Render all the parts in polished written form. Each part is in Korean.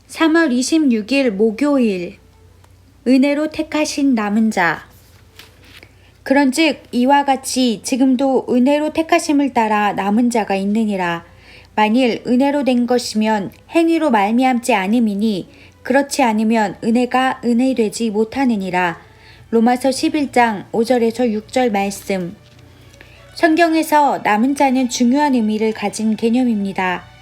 3월 26일 목요일 은혜로 택하신 남은 자. 그런즉 이와 같이 지금도 은혜로 택하심을 따라 남은 자가 있느니라. 만일 은혜로 된 것이면 행위로 말미암지 않음이니 그렇지 않으면 은혜가 은혜되지 못하느니라. 로마서 11장 5절에서 6절 말씀. 성경에서 남은 자는 중요한 의미를 가진 개념입니다.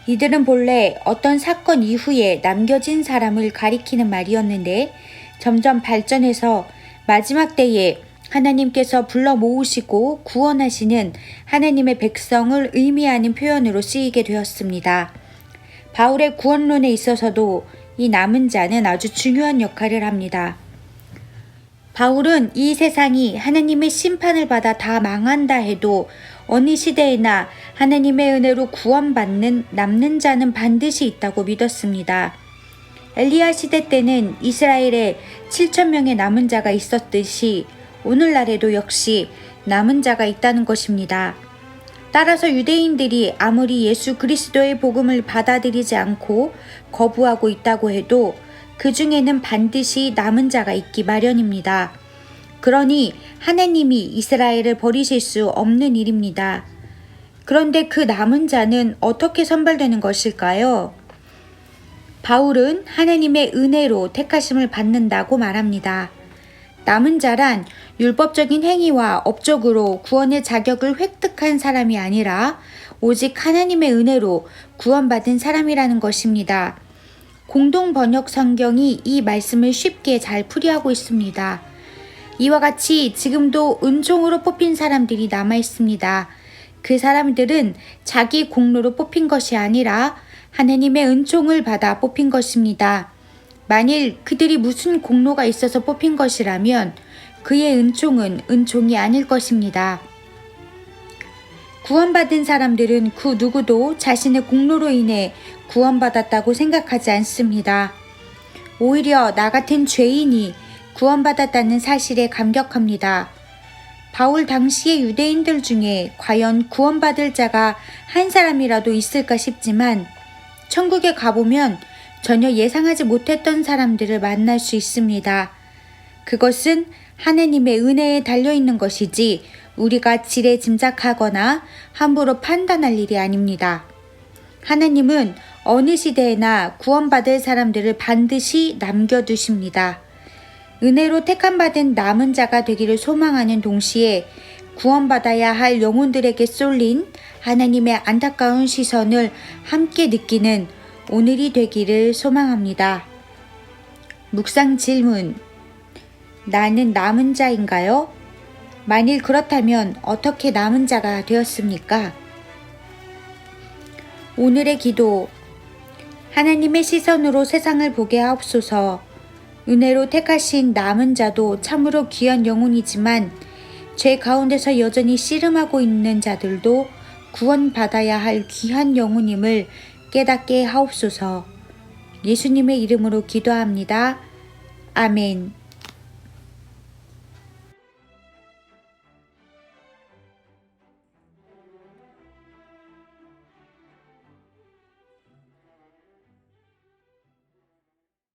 이들은 본래 어떤 사건 이후에 남겨진 사람을 가리키는 말이었는데 점점 발전해서 마지막 때에 하나님께서 불러 모으시고 구원하시는 하나님의 백성을 의미하는 표현으로 쓰이게 되었습니다. 바울의 구원론에 있어서도 이 남은 자는 아주 중요한 역할을 합니다. 바울은 이 세상이 하나님의 심판을 받아 다 망한다 해도 어느 시대에나 하나님의 은혜로 구원받는 남는 자는 반드시 있다고 믿었습니다. 엘리야 시대 때는 이스라엘에 7,000명의 남은 자가 있었듯이 오늘날에도 역시 남은 자가 있다는 것입니다. 따라서 유대인들이 아무리 예수 그리스도의 복음을 받아들이지 않고 거부하고 있다고 해도 그 중에는 반드시 남은 자가 있기 마련입니다. 그러니 하나님이 이스라엘을 버리실 수 없는 일입니다. 그런데 그 남은 자는 어떻게 선발되는 것일까요? 바울은 하나님의 은혜로 택하심을 받는다고 말합니다. 남은 자란 율법적인 행위와 업적으로 구원의 자격을 획득한 사람이 아니라 오직 하나님의 은혜로 구원받은 사람이라는 것입니다. 공동 번역 성경이 이 말씀을 쉽게 잘 풀이하고 있습니다. 이와 같이 지금도 은총으로 뽑힌 사람들이 남아 있습니다. 그 사람들은 자기 공로로 뽑힌 것이 아니라 하나님의 은총을 받아 뽑힌 것입니다. 만일 그들이 무슨 공로가 있어서 뽑힌 것이라면 그의 은총은 은총이 아닐 것입니다. 구원받은 사람들은 그 누구도 자신의 공로로 인해 구원받았다고 생각하지 않습니다. 오히려 나 같은 죄인이 구원받았다는 사실에 감격합니다. 바울 당시의 유대인들 중에 과연 구원받을 자가 한 사람이라도 있을까 싶지만 천국에 가보면 전혀 예상하지 못했던 사람들을 만날 수 있습니다. 그것은 하나님의 은혜에 달려있는 것이지 우리가 지레 짐작하거나 함부로 판단할 일이 아닙니다. 하나님은 어느 시대에나 구원받을 사람들을 반드시 남겨두십니다. 은혜로 택함받은 남은 자가 되기를 소망하는 동시에 구원받아야 할 영혼들에게 쏠린 하나님의 안타까운 시선을 함께 느끼는 오늘이 되기를 소망합니다. 묵상 질문. 나는 남은 자인가요? 만일 그렇다면 어떻게 남은 자가 되었습니까? 오늘의 기도. 하나님의 시선으로 세상을 보게 하옵소서. 은혜로 택하신 남은 자도 참으로 귀한 영혼이지만 죄 가운데서 여전히 씨름하고 있는 자들도 구원받아야 할 귀한 영혼임을 깨닫게 하옵소서. 예수님의 이름으로 기도합니다. 아멘.